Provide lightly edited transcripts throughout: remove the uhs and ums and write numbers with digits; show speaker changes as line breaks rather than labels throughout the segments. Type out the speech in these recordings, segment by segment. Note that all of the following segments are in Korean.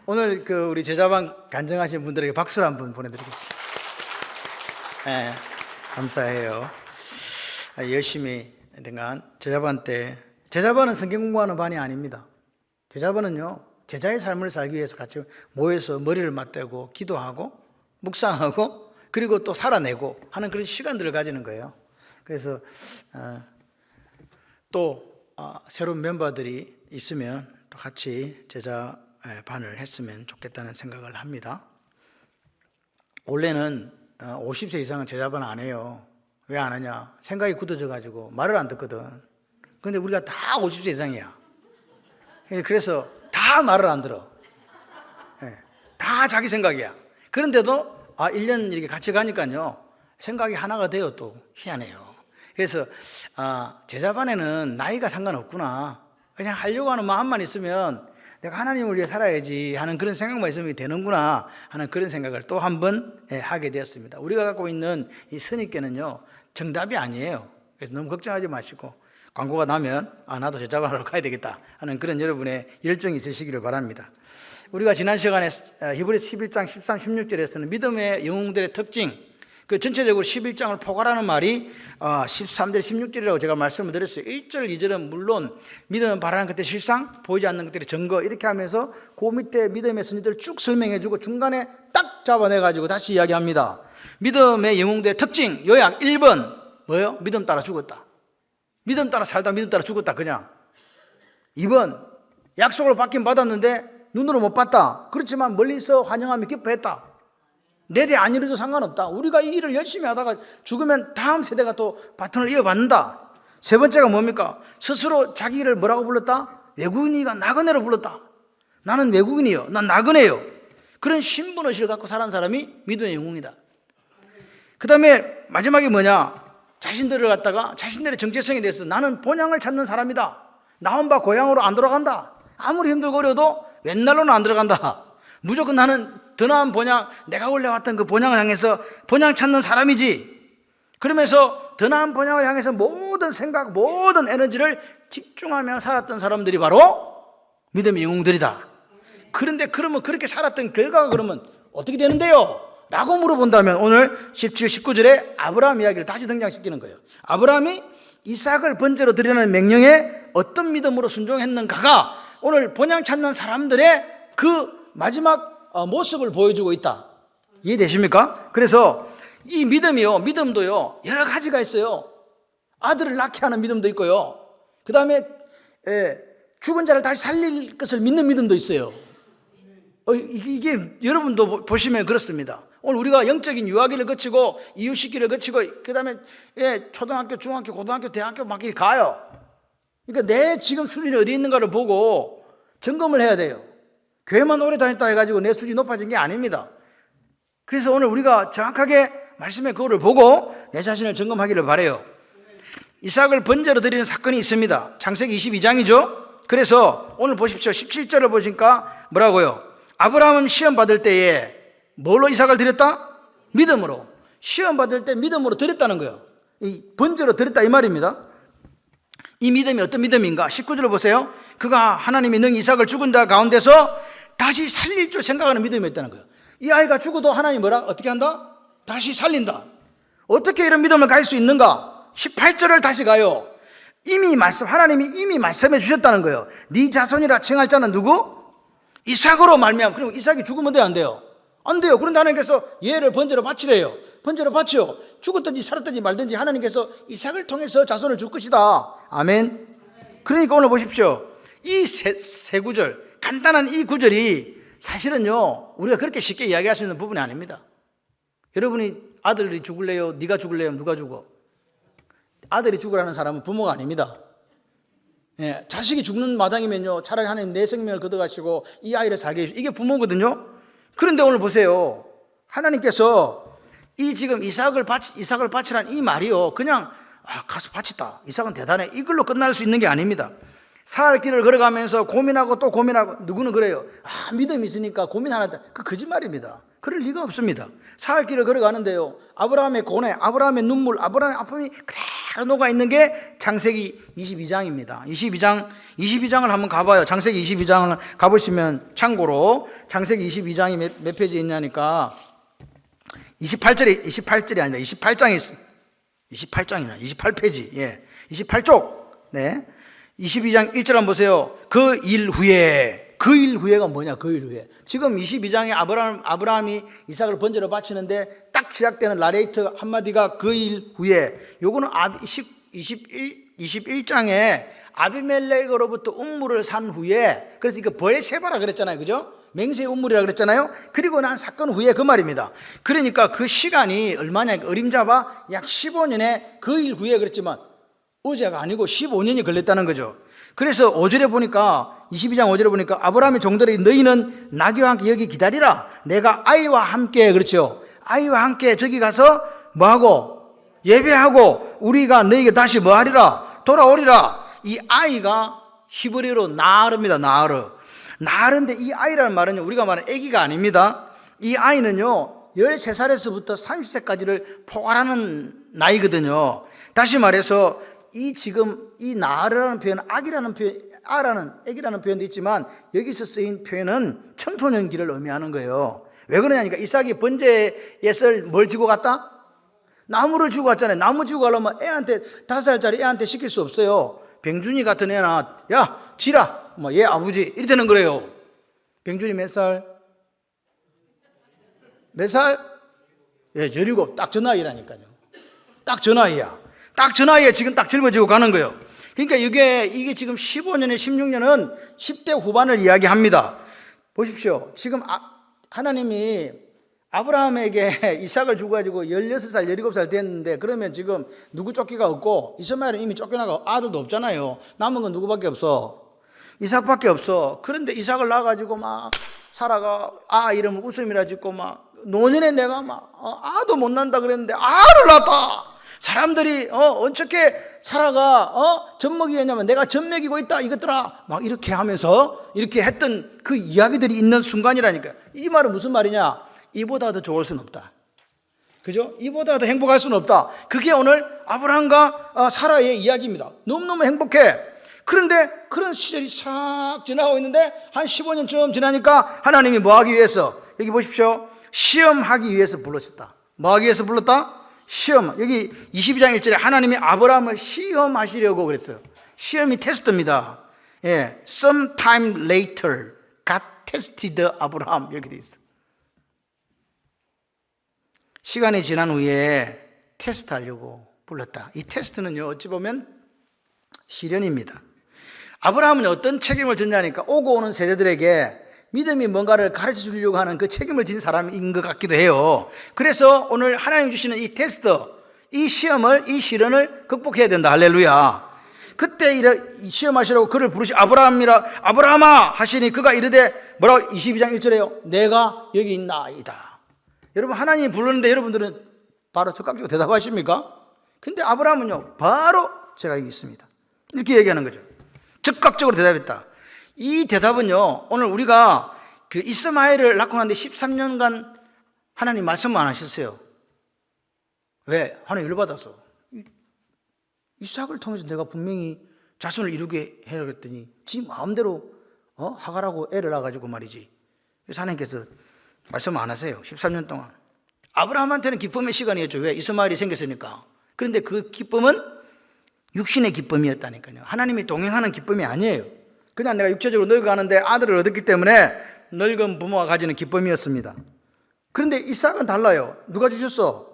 오늘 우리 제자반 간증하신 분들에게 박수를 한번 보내드리겠습니다. 감사해요. 열심히 등한 제자반 때, 제자반은 성경 공부하는 반이 아닙니다. 제자반은요, 제자의 삶을 살기 위해서 같이 모여서 머리를 맞대고 기도하고 묵상하고 그리고 또 살아내고 하는 그런 시간들을 가지는 거예요. 그래서 또 새로운 멤버들이 있으면 또 같이 제자 반을 했으면 좋겠다는 생각을 합니다. 원래는 50세 이상은 제자반 안 해요. 왜 안 하냐? 생각이 굳어져 가지고 말을 안 듣거든. 근데 우리가 다 50세 이상이야. 그래서 다 말을 안 들어. 다 자기 생각이야. 그런데도 1년 이렇게 같이 가니까요, 생각이 하나가 돼요. 또 희한해요. 그래서 제자반에는 나이가 상관없구나, 그냥 하려고 하는 마음만 있으면 내가 하나님을 위해 살아야지 하는 그런 생각만 있으면 되는구나 하는 그런 생각을 또 한 번 하게 되었습니다. 우리가 갖고 있는 이 선입견은요, 정답이 아니에요. 그래서 너무 걱정하지 마시고 광고가 나면 나도 제자반으로 가야 되겠다 하는 그런 여러분의 열정이 있으시기를 바랍니다. 우리가 지난 시간에 히브리서 11장 13, 16절에서는 믿음의 영웅들의 특징, 그 전체적으로 11장을 포괄하는 말이 13절, 16절이라고 제가 말씀을 드렸어요. 1절, 2절은 물론 믿음은 바라는 것들의 실상, 보이지 않는 것들의 증거, 이렇게 하면서 그 밑에 믿음의 선지들을 쭉 설명해주고 중간에 딱 잡아내가지고 다시 이야기합니다. 믿음의 영웅들의 특징, 요약 1번 뭐예요? 믿음 따라 죽었다. 믿음 따라 살다 믿음 따라 죽었다 그냥. 2번 약속을 받긴 받았는데 눈으로 못 봤다. 그렇지만 멀리서 환영하며 기뻐했다. 내 대 안 이뤄도 상관없다. 우리가 이 일을 열심히 하다가 죽으면 다음 세대가 또 바톤을 이어받는다. 세 번째가 뭡니까? 스스로 자기를 뭐라고 불렀다? 외국인이가 나그네로 불렀다. 나는 외국인이요, 난 나그네요. 그런 신분의식을 갖고 살아는 사람이 믿음의 영웅이다. 그 다음에 마지막에 뭐냐? 자신들을 갖다가 자신들의 정체성에 대해서 나는 본향을 찾는 사람이다. 나온 바 고향으로 안 돌아간다. 아무리 힘들고 어려도 웬날로는 안 들어간다. 무조건 나는 더 나은 본향, 내가 원래 왔던 그 본향을 향해서 본향 찾는 사람이지. 그러면서 더 나은 본향을 향해서 모든 생각, 모든 에너지를 집중하며 살았던 사람들이 바로 믿음의 영웅들이다. 그런데 그러면 그렇게 살았던 결과가 그러면 어떻게 되는데요? 라고 물어본다면 오늘 17, 19절에 아브라함 이야기를 다시 등장시키는 거예요. 아브라함이 이삭을 번제로 드리는 명령에 어떤 믿음으로 순종했는가가 오늘 본향 찾는 사람들의 그 마지막 모습을 보여주고 있다. 이해되십니까? 그래서 이 믿음도요 여러 가지가 있어요. 아들을 낳게 하는 믿음도 있고요, 그 다음에 죽은 자를 다시 살릴 것을 믿는 믿음도 있어요. 이게 여러분도 보시면 그렇습니다. 오늘 우리가 영적인 유아기를 거치고 이유식기를 거치고 그 다음에 초등학교, 중학교, 고등학교, 대학교 막 이렇게 가요. 그러니까 내 지금 수준이 어디 있는가를 보고 점검을 해야 돼요. 교회만 오래 다녔다 해가지고 내 수준이 높아진 게 아닙니다. 그래서 오늘 우리가 정확하게 말씀의 그거를 보고 내 자신을 점검하기를 바라요. 이삭을 번제로 드리는 사건이 있습니다. 창세기 22장이죠. 그래서 오늘 보십시오. 17절을 보시니까 뭐라고요? 아브라함은 시험 받을 때에 뭘로 이삭을 드렸다? 믿음으로. 시험 받을 때 믿음으로 드렸다는 거예요. 이 번제로 드렸다 이 말입니다. 이 믿음이 어떤 믿음인가? 19절을 보세요. 그가 하나님이 능히 이삭을 죽은 자 가운데서 다시 살릴 줄 생각하는 믿음이었다는 거예요. 이 아이가 죽어도 하나님 어떻게 한다? 다시 살린다. 어떻게 이런 믿음을 가질 수 있는가? 18절을 다시 가요. 하나님이 이미 말씀해 주셨다는 거예요. 네 자손이라 칭할 자는 누구? 이삭으로 말미암아. 그럼 이삭이 죽으면 돼요, 안 돼요? 안 돼요. 그런데 하나님께서 얘를 번제로 바치래요. 번제로 바치요. 죽었든지 살았든지 말든지 하나님께서 이삭을 통해서 자손을 줄 것이다. 아멘. 그러니까 오늘 보십시오. 이 세 구절, 간단한 이 구절이 사실은요 우리가 그렇게 쉽게 이야기할 수 있는 부분이 아닙니다. 여러분이 아들이 죽을래요? 네가 죽을래요? 누가 죽어? 아들이 죽으라는 사람은 부모가 아닙니다. 자식이 죽는 마당이면요 차라리 하나님 내 생명을 걷어가시고 이 아이를 살게 해주시고, 이게 부모거든요. 그런데 오늘 보세요. 하나님께서 이 지금 이삭을 바치라는 이 말이요 그냥 가서 바쳤다, 이삭은 대단해, 이걸로 끝날 수 있는 게 아닙니다. 살 길을 걸어가면서 고민하고 또 고민하고, 누구는 그래요. 믿음이 있으니까 고민 하나 했다. 그 거짓말입니다. 그럴 리가 없습니다. 살 길을 걸어가는데요, 아브라함의 고뇌, 아브라함의 눈물, 아브라함의 아픔이 그대로 녹아있는 게 창세기 22장입니다. 22장을 한번 가봐요. 창세기 22장을 가보시면, 참고로 창세기 22장이 몇 페이지에 있냐니까 28절이 아니라 28장에 있어요. 28장이나 28페이지. 예. 28쪽. 네. 22장 1절 한번 보세요. 그 일 후에가 뭐냐? 그 일 후에. 지금 22장에 아브라함이 이삭을 번제로 바치는데 딱 시작되는 나레이트 한마디가 그 일 후에. 요거는 21장에 아비멜렉으로부터 음물을 산 후에, 그래서 이거 벌세바라 그랬잖아요. 그죠? 맹세의 음물이라 그랬잖아요. 그리고 난 사건 후에 그 말입니다. 그러니까 그 시간이 얼마냐? 어림잡아 약 15년에 그 일 후에 그랬지만 어제가 아니고 15년이 걸렸다는 거죠. 그래서 5절에 보니까, 22장 5절에 보니까 아브라함의 종들에게 너희는 나귀와 함께 여기 기다리라. 내가 아이와 함께, 그렇죠, 아이와 함께 저기 가서 뭐하고? 예배하고 우리가 너희에게 다시 뭐하리라? 돌아오리라. 이 아이가 히브리어로 나르입니다. 나르인데 이 아이라는 말은 우리가 말하는 아기가 아닙니다. 이 아이는요 13살에서부터 30세까지를 포괄하는 나이거든요. 다시 말해서 지금 이 나르라는 표현, 아기라는 표현도 있지만 여기서 쓰인 표현은 청소년기를 의미하는 거예요. 왜 그러냐니까 이삭이 번제에 쓸 뭘 지고 갔다? 나무를 지고 갔잖아요. 나무 지고 가려면 애한테, 5살짜리 애한테 시킬 수 없어요. 병준이 같은 애나 야 지라, 얘 아버지 이리 되는 거래요. 병준이 몇 살? 몇 살? 예, 17. 딱 저 나이라니까요. 딱 저 나이야. 딱 저 나이에 지금 딱 젊어지고 가는 거예요. 그러니까 이게 지금 15년에 16년은 10대 후반을 이야기합니다. 보십시오. 지금 하나님이 아브라함에게 이삭을 주고 16살, 17살 됐는데, 그러면 지금 누구 쫓기가 없고, 이스마엘은 이미 쫓겨나고 아들도 없잖아요. 남은 건 누구밖에 없어? 이삭밖에 없어. 그런데 이삭을 낳아가지고 막 사라가 이름을 웃음이라 짓고 막 노년에 내가 막 아도 못 난다 그랬는데 아를 낳았다. 사람들이 어떻게 사라가 젖먹이 했냐면 내가 젖 먹이고 있다 이것들아 막 이렇게 하면서 이렇게 했던 그 이야기들이 있는 순간이라니까요. 이 말은 무슨 말이냐? 이보다 더 좋을 수는 없다. 그죠? 이보다 더 행복할 수는 없다. 그게 오늘 아브라함과 사라의 이야기입니다. 너무너무 행복해. 그런데 그런 시절이 싹 지나고 있는데 한 15년쯤 지나니까 하나님이 뭐 하기 위해서, 여기 보십시오, 시험하기 위해서 불렀었다. 뭐 하기 위해서 불렀다? 시험. 여기 22장 1절에 하나님이 아브라함을 시험하시려고 그랬어요. 시험이 테스트입니다. 예, sometime later God tested Abraham 이렇게 돼 있어. 시간이 지난 후에 테스트하려고 불렀다. 이 테스트는요 어찌 보면 시련입니다. 아브라함은 어떤 책임을 졌냐니까 오고 오는 세대들에게 믿음이 뭔가를 가르쳐 주려고 하는 그 책임을 진 사람인 것 같기도 해요. 그래서 오늘 하나님 주시는 이 테스트, 이 시험을, 이 시련을 극복해야 된다. 할렐루야. 그때 시험하시라고 그를 부르시 아브라함아 하시니 그가 이르되 뭐라고? 22장 1절에요. 내가 여기 있나이다. 여러분 하나님이 부르는데 여러분들은 바로 즉각적으로 대답하십니까? 근데 아브라함은요 바로 제가 여기 있습니다 이렇게 얘기하는 거죠. 즉각적으로 대답했다. 이 대답은요 오늘 우리가 그 이스마엘을 낳고 났는데 13년간 하나님 말씀 안 하셨어요. 왜? 하나님 열받아서. 이삭을 통해서 내가 분명히 자손을 이루게 해라 그랬더니 지 마음대로 하가라고 애를 낳아가지고 말이지. 그래서 하나님께서 말씀 안 하세요. 13년 동안. 아브라함한테는 기쁨의 시간이었죠. 왜? 이스마엘이 생겼으니까. 그런데 그 기쁨은 육신의 기쁨이었다니까요. 하나님이 동행하는 기쁨이 아니에요. 그냥 내가 육체적으로 늙어가는데 아들을 얻었기 때문에 늙은 부모가 가지는 기쁨이었습니다. 그런데 이삭은 달라요. 누가 주셨어?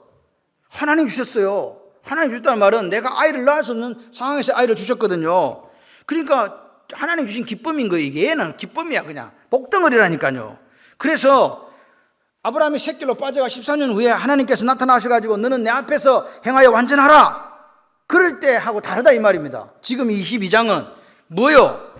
하나님 주셨어요. 하나님 주셨다는 말은 내가 아이를 낳을 수 없는 상황에서 아이를 주셨거든요. 그러니까 하나님 주신 기쁨인 거예요. 이게 얘는 기쁨이야. 그냥 복덩어리라니까요. 그래서 아브라함이 새길로 빠져가 14년 후에 하나님께서 나타나셔가지고 너는 내 앞에서 행하여 완전하라. 그럴 때 하고 다르다 이 말입니다. 지금 22장은 뭐요?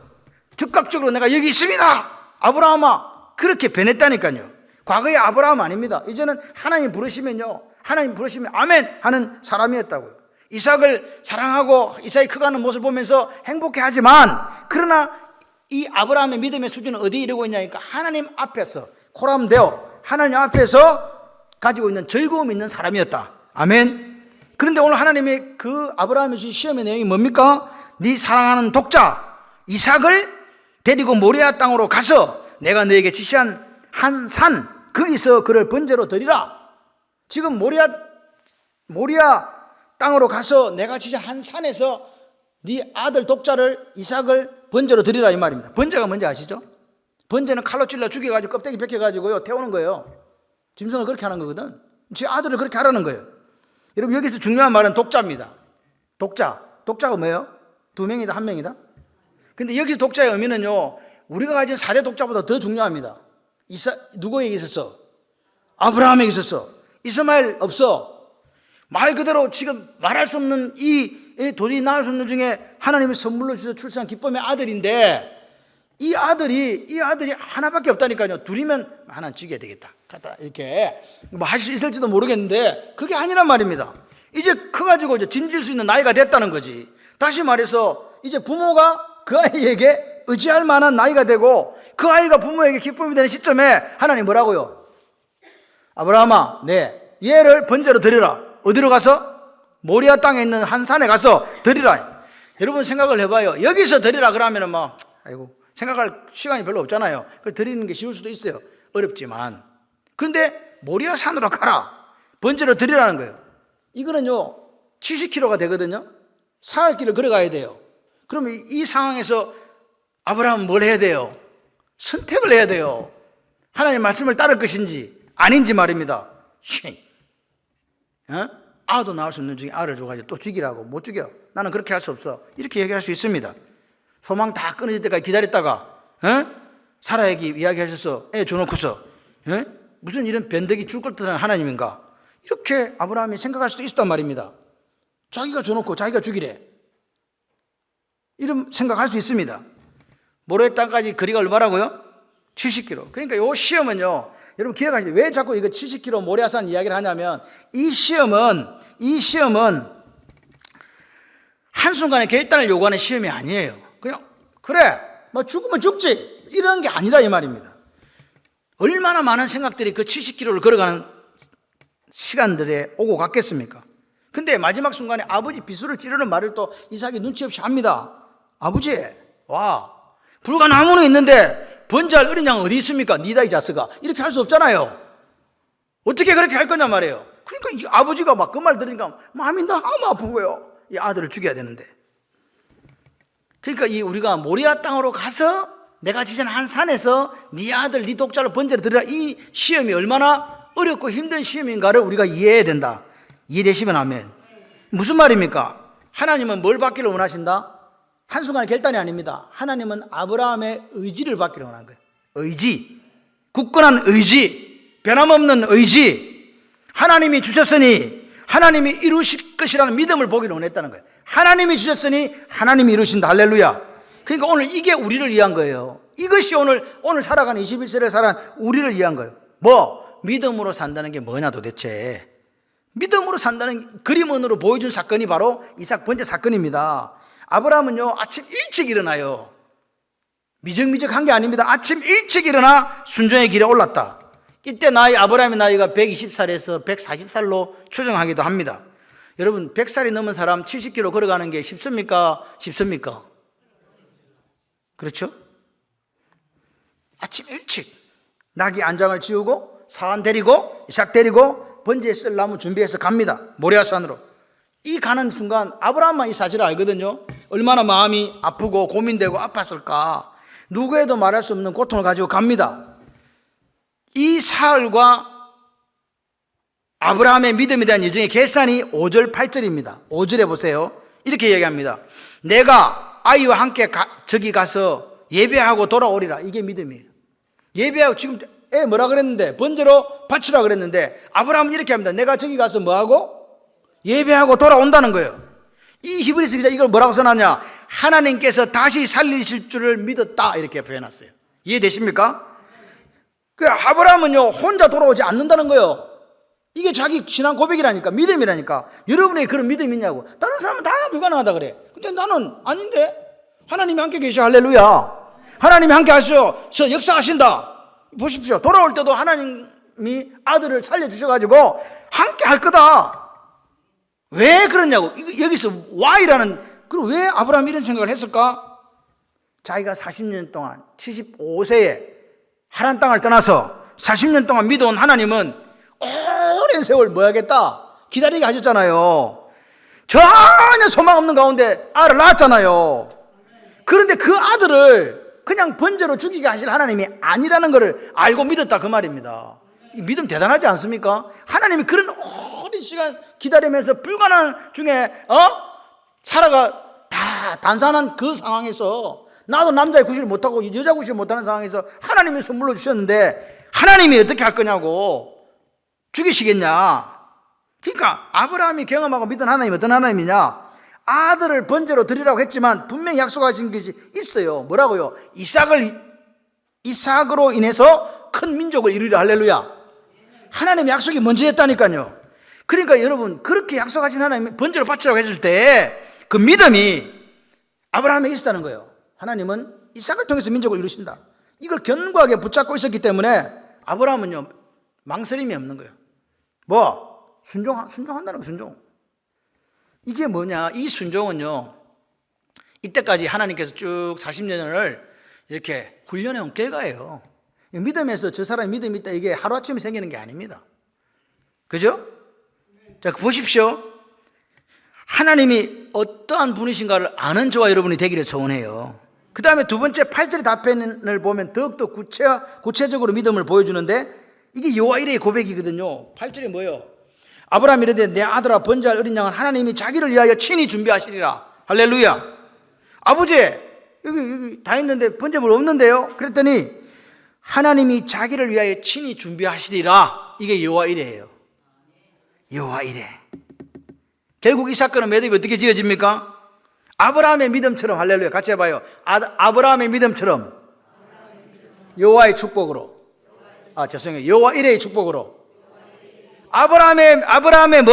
즉각적으로 내가 여기 있습니다. 아브라함아. 그렇게 변했다니까요. 과거의 아브라함 아닙니다. 이제는 하나님 부르시면요. 하나님 부르시면 아멘 하는 사람이었다고요. 이삭을 사랑하고 이삭이 커가는 모습을 보면서 행복해하지만, 그러나 이 아브라함의 믿음의 수준은 어디에 이르고 있냐니까 하나님 앞에서 코람데오, 하나님 앞에서 가지고 있는 즐거움이 있는 사람이었다. 아멘. 그런데 오늘 하나님의 그 아브라함이 주신 시험의 내용이 뭡니까? 네 사랑하는 독자 이삭을 데리고 모리아 땅으로 가서 내가 너에게 지시한 한 산, 거기서 그를 번제로 드리라. 지금 모리아 땅으로 가서 내가 지시한 한 산에서 네 아들 독자를 이삭을 번제로 드리라 이 말입니다. 번제가 뭔지 아시죠? 번제는 칼로 찔러 죽여가지고 껍데기 벗겨가지고요 태우는 거예요. 짐승을 그렇게 하는 거거든. 제 아들을 그렇게 하라는 거예요. 여러분, 여기서 중요한 말은 독자입니다. 독자가 뭐예요? 2명이다 1명이다? 근데 여기서 독자의 의미는요, 우리가 가진 4대 독자보다 더 중요합니다. 누구에게 있었어? 아브라함에게 있었어. 이스마엘 없어. 말 그대로 지금 말할 수 없는 이 도저히 낳을 수 없는 중에 하나님이 선물로 주셔서 출산한 기쁨의 아들인데, 이 아들이 하나밖에 없다니까요. 둘이면 하나는 죽여야 되겠다. 갖다 이렇게 뭐 할 수 있을지도 모르겠는데, 그게 아니란 말입니다. 이제 커가지고 이제 짐질 수 있는 나이가 됐다는 거지. 다시 말해서 이제 부모가 그 아이에게 의지할 만한 나이가 되고, 그 아이가 부모에게 기쁨이 되는 시점에 하나님 뭐라고요? 아브라함아, 얘를 번제로 드리라. 어디로 가서? 모리아 땅에 있는 한 산에 가서 드리라. 여러분 생각을 해봐요. 여기서 드리라 그러면은 막 아이고 생각할 시간이 별로 없잖아요. 그걸 드리는 게 쉬울 수도 있어요. 어렵지만. 그런데 모리아 산으로 가라. 번제로 드리라는 거예요. 이거는요 70km가 되거든요. 사흘 길을 걸어가야 돼요. 그러면 이 상황에서 아브라함은 뭘 해야 돼요? 선택을 해야 돼요. 하나님의 말씀을 따를 것인지 아닌지 말입니다. 아도 낳을 수 없는 중에 알을 줘가지고 또 죽이라고. 못 죽여. 나는 그렇게 할 수 없어. 이렇게 얘기할 수 있습니다. 소망 다 끊어질 때까지 기다렸다가 사라에게 이야기하셔서 애 줘놓고서 무슨 이런 변덕이 죽을 듯한 하나님인가, 이렇게 아브라함이 생각할 수도 있었단 말입니다. 자기가 줘놓고 자기가 죽이래, 이런 생각할 수 있습니다. 모래 땅까지 거리가 얼마라고요? 70km. 그러니까 이 시험은요, 여러분 기억하시죠? 왜 자꾸 이거 70km 모리아산 이야기를 하냐면, 이 시험은 한순간에 결단을 요구하는 시험이 아니에요. 그냥 그래 뭐 죽으면 죽지 이런 게 아니라 이 말입니다. 얼마나 많은 생각들이 그 70km를 걸어가는 시간들에 오고 갔겠습니까? 근데 마지막 순간에 아버지 비수를 찌르는 말을 또 이삭이 눈치 없이 합니다. 아버지, 와, 불과 나무는 있는데 번제할 어린 양은 어디 있습니까? 니다 이 자스가. 이렇게 할 수 없잖아요. 어떻게 그렇게 할 거냐 말이에요. 그러니까 이 아버지가 막 그 말 들으니까 마음이 너무 아픈 거예요. 이 아들을 죽여야 되는데. 그러니까 우리가 모리아 땅으로 가서 내가 지신 한 산에서 네 아들 네 독자를 번제로 드리라, 이 시험이 얼마나 어렵고 힘든 시험인가를 우리가 이해해야 된다. 이해되시면 아멘. 무슨 말입니까? 하나님은 뭘 받기를 원하신다? 한순간의 결단이 아닙니다. 하나님은 아브라함의 의지를 받기를 원한 거예요. 의지, 굳건한 의지, 변함없는 의지. 하나님이 주셨으니 하나님이 이루실 것이라는 믿음을 보기를 원했다는 거예요. 하나님이 주셨으니 하나님이 이루신다. 할렐루야. 그러니까 오늘 이게 우리를 위한 거예요. 이것이 오늘 살아가는 21세를 살아가는 우리를 위한 거예요. 믿음으로 산다는 게 뭐냐 도대체. 믿음으로 산다는 그림원으로 보여준 사건이 바로 이삭 번제 사건입니다. 아브라함은요 아침 일찍 일어나요. 미적미적한 게 아닙니다. 아침 일찍 일어나 순종의 길에 올랐다. 이때 아브라함의 나이가 120살에서 140살로 추정하기도 합니다. 여러분 100살이 넘은 사람 70km 걸어가는 게 쉽습니까? 쉽습니까? 그렇죠? 아침 일찍 나귀 안장을 지우고 사환 데리고 이삭 데리고 번제에 쓸 나무 준비해서 갑니다. 모리아산으로. 이 가는 순간 아브라함만 이 사실을 알거든요. 얼마나 마음이 아프고 고민되고 아팠을까. 누구에도 말할 수 없는 고통을 가지고 갑니다. 이 사흘과 아브라함의 믿음에 대한 여정의 계산이 5절 8절입니다 5절에 보세요. 이렇게 얘기합니다. 내가 아이와 함께 저기 가서 예배하고 돌아오리라. 이게 믿음이에요. 예배하고, 지금 애 뭐라 그랬는데 번제로 바치라 그랬는데 아브라함은 이렇게 합니다. 내가 저기 가서 뭐하고? 예배하고 돌아온다는 거예요. 이 히브리서 기자 이걸 뭐라고 써놨냐? 하나님께서 다시 살리실 줄을 믿었다, 이렇게 표현했어요. 이해되십니까? 그 아브라함은요 혼자 돌아오지 않는다는 거예요. 이게 자기 신앙 고백이라니까, 믿음이라니까. 여러분의 그런 믿음이 있냐고. 다른 사람은 다 불가능하다 그래. 근데 나는 아닌데? 하나님이 함께 계셔. 할렐루야. 하나님이 함께 하셔. 저 역사하신다. 보십시오. 돌아올 때도 하나님이 아들을 살려주셔가지고 함께 할 거다. 왜 그러냐고. 여기서 why라는, 그럼 왜 아브라함이 이런 생각을 했을까? 자기가 40년 동안 75세에 하란 땅을 떠나서 40년 동안 믿어온 하나님은 오랜 세월 뭐 하겠다? 기다리게 하셨잖아요. 전혀 소망 없는 가운데 아를 낳았잖아요. 그런데 그 아들을 그냥 번제로 죽이게 하실 하나님이 아니라는 것을 알고 믿었다 그 말입니다. 믿음 대단하지 않습니까? 하나님이 그런 오랜 시간 기다리면서 불가능한 중에 사라가 다 단산한 그 상황에서, 나도 남자의 구실을 못하고 여자 구실을 못하는 상황에서 하나님이 선물로 주셨는데 하나님이 어떻게 할 거냐고. 죽이시겠냐. 그러니까 아브라함이 경험하고 믿은 하나님이 어떤 하나님이냐. 아들을 번제로 드리라고 했지만 분명히 약속하신 것이 있어요. 뭐라고요? 이삭으로 인해서 큰 민족을 이루리라. 할렐루야. 하나님의 약속이 먼저 했다니까요. 그러니까 여러분, 그렇게 약속하신 하나님이 번제로 바치라고 했을 때 그 믿음이 아브라함에 있었다는 거예요. 하나님은 이삭을 통해서 민족을 이루신다. 이걸 견고하게 붙잡고 있었기 때문에 아브라함은요, 망설임이 없는 거예요. 뭐? 순종한다는 거예요. 순종. 이게 뭐냐? 이 순종은요, 이때까지 하나님께서 쭉 40년을 이렇게 훈련해온 결과예요. 믿음에서 저 사람이 믿음이 있다, 이게 하루아침에 생기는 게 아닙니다. 그죠? 자, 보십시오. 하나님이 어떠한 분이신가를 아는 저와 여러분이 되기를 소원해요. 그 다음에 두 번째 8절의 답변을 보면 더욱더 구체적으로 믿음을 보여주는데, 이게 여호와 이레의 고백이거든요. 8절에 뭐예요? 아브라함이 이르되 내 아들아 번제할 어린 양은 하나님이 자기를 위하여 친히 준비하시리라. 할렐루야. 아버지, 여기 다 있는데 번제물 없는데요? 그랬더니 하나님이 자기를 위하여 친히 준비하시리라. 이게 여호와 이레예요. 여호와 이레. 결국 이 사건은 매듭이 어떻게 지어집니까? 아브라함의 믿음처럼. 할렐루야. 같이 해봐요. 아브라함의 믿음처럼 여호와의 축복으로. 죄송해요. 여호와 이레의 축복으로. 아브라함의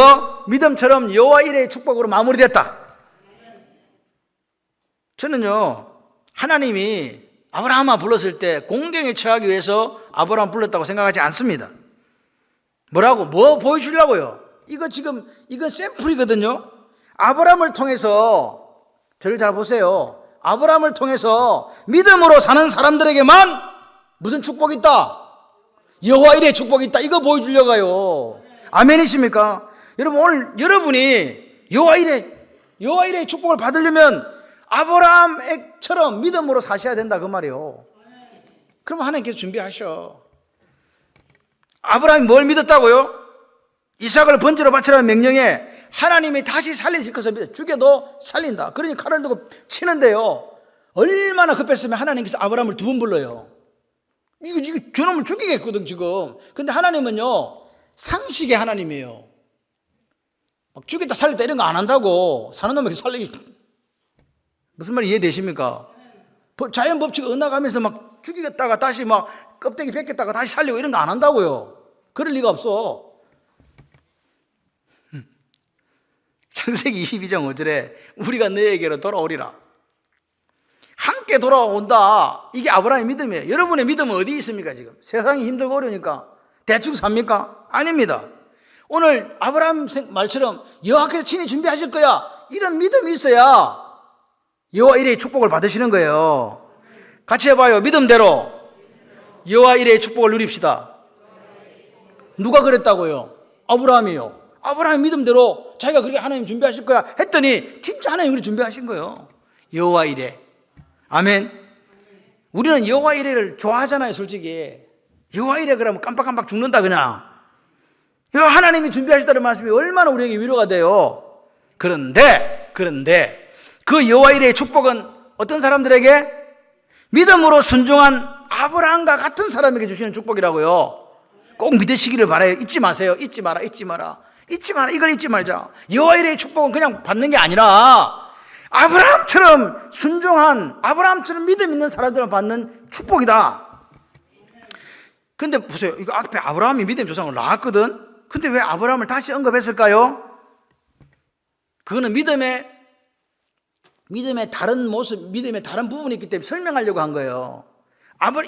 믿음처럼 여호와 이레의 축복으로 마무리됐다. 저는요, 하나님이 아브라함아 불렀을 때 공경에 처하기 위해서 아브라함 불렀다고 생각하지 않습니다. 뭐라고? 뭐 보여주려고요? 이건 샘플이거든요. 아브라함을 통해서, 저를 잘 보세요. 아브라함을 통해서 믿음으로 사는 사람들에게만 무슨 축복이 있다? 여호와 이레의 축복이 있다. 이거 보여주려고 해요. 아멘이십니까? 여러분, 오늘 여러분이 여호와 이레의 축복을 받으려면 아브라함처럼 믿음으로 사셔야 된다 그 말이에요. 그럼 하나님께서 준비하셔. 아브라함이 뭘 믿었다고요? 이삭을 번제로 바치라는 명령에 하나님이 다시 살리실 것을 믿어. 죽여도 살린다. 그러니 칼을 들고 치는데요, 얼마나 급했으면 하나님께서 아브라함을 두 번 불러요. 이거 저놈을 죽이겠거든 지금. 근데 하나님은요, 상식의 하나님이에요. 막 죽였다 살렸다 이런 거 안 한다고. 사는 놈에게 살리기. 무슨 말이 이해되십니까? 자연 법칙을 어나가면서 막 죽이겠다가 다시 막 껍데기 벗겼다가 다시 살리고 이런 거 안 한다고요. 그럴 리가 없어. 창세기 22장 5절에 우리가 너에게로 돌아오리라. 함께 돌아온다. 이게 아브라함의 믿음이에요. 여러분의 믿음은 어디 있습니까 지금? 세상이 힘들고 어려우니까 대충 삽니까? 아닙니다. 오늘 아브라함 말처럼 여호와께서 친히 준비하실 거야, 이런 믿음이 있어야 여호와 이레의 축복을 받으시는 거예요. 같이 해봐요. 믿음대로 여호와 이레의 축복을 누립시다. 누가 그랬다고요? 아브라함이요. 아브라함의 믿음대로 자기가 그렇게 하나님 준비하실 거야 했더니 진짜 하나님 그렇게 준비하신 거예요. 여호와 이레. 아멘. 우리는 여호와 이레를 좋아하잖아요. 솔직히 여호와 이레 그러면 깜빡깜빡 죽는다 그냥. 하나님이 준비하시다는 말씀이 얼마나 우리에게 위로가 돼요. 그런데 그 여호와 이레의 축복은 어떤 사람들에게? 믿음으로 순종한 아브라함과 같은 사람에게 주시는 축복이라고요. 꼭 믿으시기를 바라요. 잊지 마세요. 잊지 마라. 이걸 잊지 말자. 여호와 이레의 축복은 그냥 받는 게 아니라 아브라함처럼 순종한, 아브라함처럼 믿음 있는 사람들은 받는 축복이다. 근데 보세요. 이거 앞에 아브라함이 믿음 조상을 낳았거든. 근데 왜 아브라함을 다시 언급했을까요? 그거는 믿음의 다른 모습, 믿음의 다른 부분이 있기 때문에 설명하려고 한 거예요.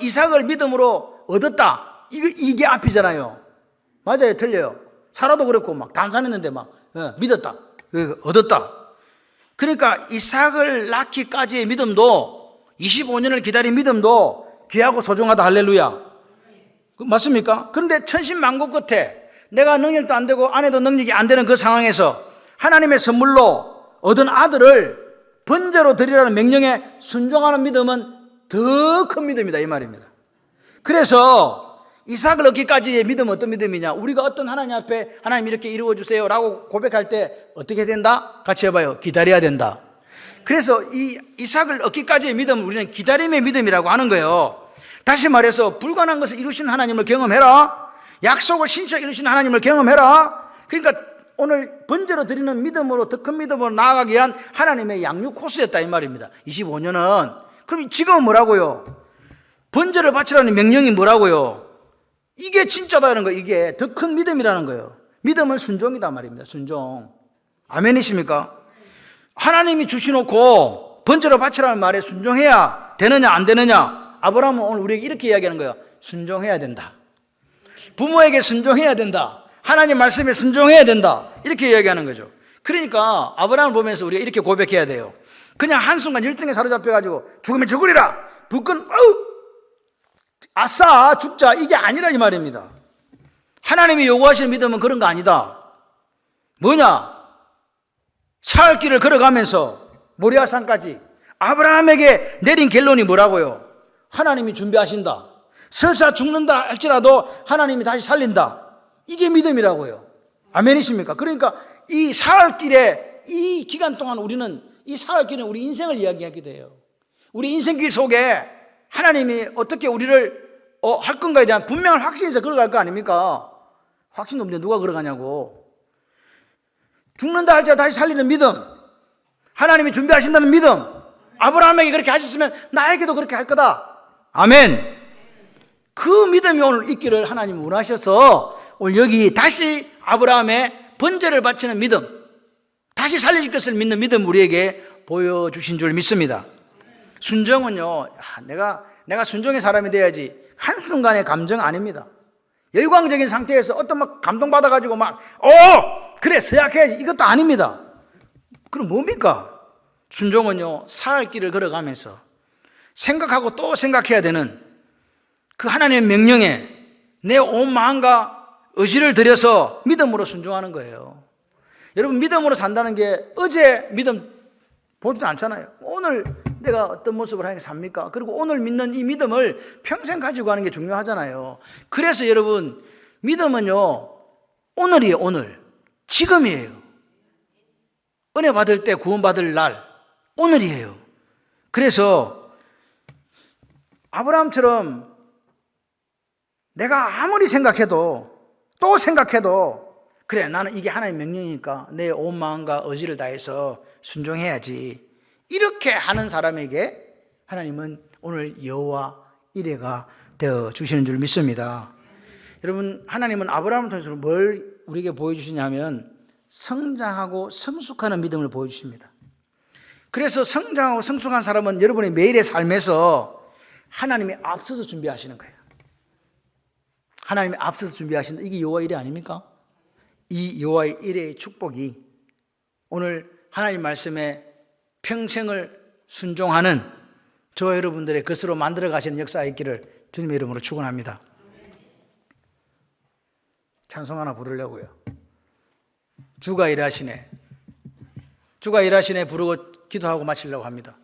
이삭을 믿음으로 얻었다. 이게 앞이잖아요. 맞아요, 틀려요. 사라도 그랬고 막 단산했는데 막 믿었다, 얻었다. 그러니까 이삭을 낳기까지의 믿음도 25년을 기다린 믿음도 귀하고 소중하다. 할렐루야. 맞습니까? 그런데 천신만고 끝에 내가 능력도 안 되고 아내도 능력이 안 되는 그 상황에서 하나님의 선물로 얻은 아들을 번제로 드리라는 명령에 순종하는 믿음은 더 큰 믿음이다 이 말입니다. 그래서 이삭을 얻기까지의 믿음은 어떤 믿음이냐? 우리가 어떤 하나님 앞에 하나님 이렇게 이루어 주세요 라고 고백할 때 어떻게 된다? 같이 해봐요. 기다려야 된다. 그래서 이 이삭을 얻기까지의 믿음을 우리는 기다림의 믿음이라고 하는 거예요. 다시 말해서 불가능한 것을 이루신 하나님을 경험해라. 약속을 신처 이루신 하나님을 경험해라. 그러니까 오늘 번제로 드리는 믿음으로 더 큰 믿음으로 나아가기 위한 하나님의 양육 코스였다 이 말입니다. 25년은. 그럼 지금은 뭐라고요? 번제를 바치라는 명령이 뭐라고요? 이게 진짜다는 거예요. 이게 더 큰 믿음이라는 거예요. 믿음은 순종이다 말입니다. 순종. 아멘이십니까? 하나님이 주시놓고 번제로 바치라는 말에 순종해야 되느냐 안 되느냐? 아브라함은 오늘 우리에게 이렇게 이야기하는 거예요. 순종해야 된다. 부모에게 순종해야 된다. 하나님 말씀에 순종해야 된다. 이렇게 이야기하는 거죠. 그러니까 아브라함을 보면서 우리가 이렇게 고백해야 돼요. 그냥 한순간 열정에 사로잡혀가지고 죽으면 죽으리라. 불끈 아싸 죽자 이게 아니라 이 말입니다. 하나님이 요구하시는 믿음은 그런 거 아니다. 뭐냐? 사흘 길을 걸어가면서 모리아산까지 아브라함에게 내린 결론이 뭐라고요? 하나님이 준비하신다. 설사 죽는다 할지라도 하나님이 다시 살린다. 이게 믿음이라고요. 아멘이십니까? 그러니까 이 사흘 길에 이 기간 동안 우리는 이 사흘 길은 우리 인생을 이야기하게 돼요. 우리 인생길 속에 하나님이 어떻게 우리를 할 건가에 대한 분명한 확신에서 걸어갈 거 아닙니까? 확신도 없는데 누가 걸어가냐고. 죽는다 할지라도 다시 살리는 믿음, 하나님이 준비하신다는 믿음, 아브라함에게 그렇게 하셨으면 나에게도 그렇게 할 거다. 아멘. 그 믿음이 오늘 있기를 하나님이 원하셔서 오늘 여기 다시 아브라함의 번제를 바치는 믿음, 다시 살려질 것을 믿는 믿음 우리에게 보여주신 줄 믿습니다. 순종은요, 내가 순종의 사람이 돼야지 한순간의 감정 아닙니다. 열광적인 상태에서 어떤 막 감동받아가지고 그래 서약해야지 이것도 아닙니다. 그럼 뭡니까? 순종은요, 사흘 길을 걸어가면서 생각하고 또 생각해야 되는 그 하나님의 명령에 내 온 마음과 의지를 들여서 믿음으로 순종하는 거예요. 여러분, 믿음으로 산다는 게 어제 믿음 보지도 않잖아요. 오늘 내가 어떤 모습을 하게 삽니까? 그리고 오늘 믿는 이 믿음을 평생 가지고 가는 게 중요하잖아요. 그래서 여러분, 믿음은요, 오늘이에요. 오늘. 지금이에요. 은혜 받을 때 구원받을 날, 오늘이에요. 그래서 아브라함처럼 내가 아무리 생각해도 또 생각해도 그래, 나는 이게 하나님의 명령이니까 내 온 마음과 의지를 다해서 순종해야지, 이렇게 하는 사람에게 하나님은 오늘 여호와 이레가 되어 주시는 줄 믿습니다. 여러분, 하나님은 아브라함을 통해서 뭘 우리에게 보여주시냐 하면 성장하고 성숙하는 믿음을 보여주십니다. 그래서 성장하고 성숙한 사람은 여러분의 매일의 삶에서 하나님이 앞서서 준비하시는 거예요. 하나님이 앞서서 준비하신다. 이게 여호와 이레 아닙니까? 이 여호와 이레의 축복이 오늘 하나님 말씀에 평생을 순종하는 저와 여러분들의 것으로 만들어 가시는 역사가 있기를 주님의 이름으로 축원합니다. 찬송 하나 부르려고요. 주가 일하시네. 주가 일하시네 부르고 기도하고 마치려고 합니다.